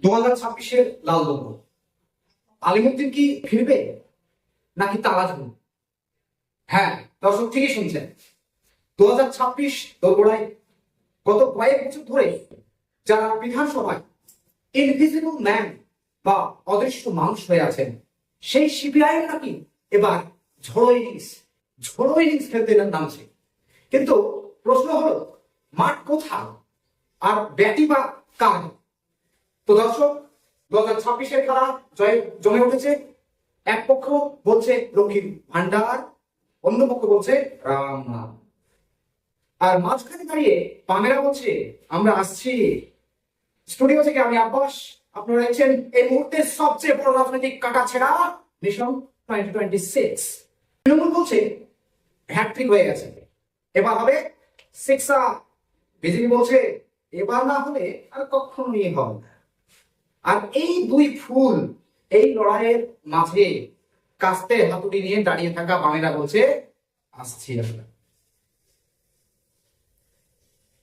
2026-এর লালদুর্গ আলিমুদ্দিন কি ফিরবে নাকি তালা ঝুলবে? হ্যাঁ দর্শক, ঠিকই শুনছেন। 2026 দোরগোড়ায় গত কয়েক বছর ধরে যারা বিধানসভায় ইনভিজিবল ম্যান বা অদৃশ্য মানুষ হয়ে আছেন, সেই সিপিআইএম নাকি এবার ঝড়ো ইনিংস খেলতে নামছে। কিন্তু প্রশ্ন হলো, মাঠ কোথায় আর ব্যাটি বা কার? তো দর্শক, 2026-এর খেলা জমে উঠেছে। এক পক্ষ বলছে লক্ষ্মীর ভান্ডার, অন্য পক্ষ বলছে রাম নাম। আর মাঝখানে দাঁড়িয়ে পামেরা বলছে আমরা আসছি। স্টুডিও থেকে আমি আব্বাস, আপনারা দেখছেন এই মুহূর্তের সবচেয়ে বড় রাজনৈতিক কাটাছেঁড়া মিশন 2026। তৃণমূল বলছে হ্যাট্রিক হয়ে গেছে, এবার হবে সিক্সা। বিজেপি বলছে এবার না হলে আর কখনোই হবে না। আর এই দুই ফুল, এই লড়াইয়ের মাঝে কাস্তে হাতুড়ি নিয়ে দাঁড়িয়ে থাকা বামেরা বলছে আসছি আমরা।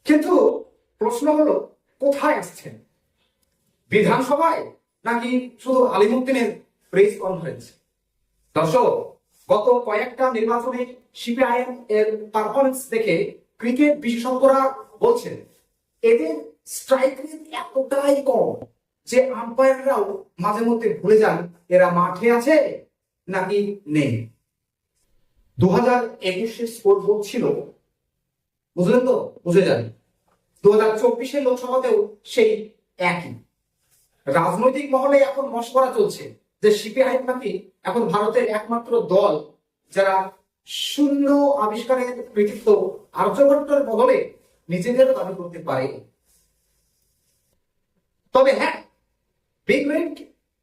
কিন্তু প্রশ্ন হলো, কোথায় আসছেন? বিধানসভায় নাকি শুধু আলিমুদ্দিনের প্রেস কনফারেন্স? দর্শক, গত কয়েকটা নির্বাচনে সিপিআইএম এর পারফরমেন্স দেখে ক্রিকেট বিশেষজ্ঞরা বলছেন এদের স্ট্রাইক রেট এতটাই কম যে আম্পায়াররাও মাঝে মধ্যে ভুলে যান এরা মাঠে আছে নাকি নেই। 2021-এর স্কোর বোর্ড ছিল, বুঝলেন তো? বুঝে যান। 2024-এর লোকসভাতেও সেই একই। রাজনৈতিক মহলে এখন মশকরা চলছে যে সিপিআইএম নাকি এখন ভারতের একমাত্র দল যারা শূন্য আবিষ্কারের কৃতিত্ব আর্যভট্টের বদলে নিজেদের দাবি করতে পারে। তবে হ্যাঁ, ব্রিগেডে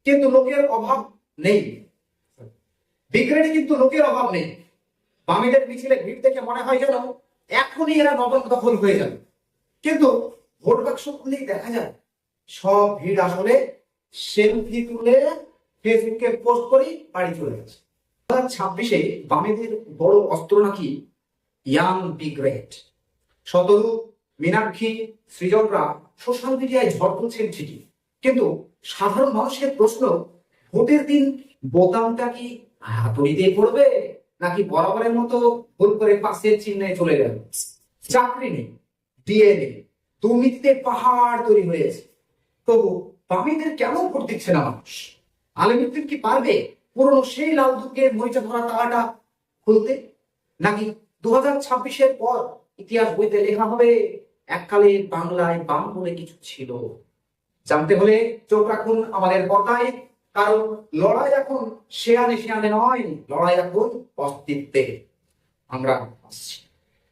কিন্তু লোকের অভাব নেই। বামেদের মিছিলে ভিড় দেখে মনে হয় যেন এখনই এরা নবম দখল হয়ে যাবে। কিন্তু ভোট বাক্স খুলেই দেখা যায় সব ভিড় আসলে সেলফি তুলে ফেসবুকে পোস্ট করে বাড়ি চলে গেছে। 2026-এ বামেদের বড় অস্ত্র নাকি ইয়াং ব্রিগেড। শতরূপ, মীনাক্ষী, সৃজনরা সোশ্যাল মিডিয়ায় ঝড় তুলছেন ঠিকই, কিন্তু সাধারণ মানুষের প্রশ্ন, ভোটের দিন বোতামটা কি হাতুড়িতে পড়বে নাকি বরাবরের মতো ভুল করে পাশের চিহ্নে চলে গেল? চাকরি নেই, ডিএ নেই, দুর্নীতিতে পাহাড় তৈরি হয়েছে, তবু বামেদের কেন ভোট দিচ্ছে না মানুষ? আলিমুদ্দিন কি পারবে পুরনো সেই লাল দুর্গের মরিচা ধরা তালাটা খুলতে? নাকি 2026-এর পর ইতিহাস বইতে লেখা হবে এককালে বাংলায় বাম বলে কিছু ছিল? জানতে হলে চোখ রাখুন আমাদের পর্দায়, কারণ লড়াই এখন শেয়ানে নয়, লড়াই এখন অস্তিত্বে। আমরা আসছি।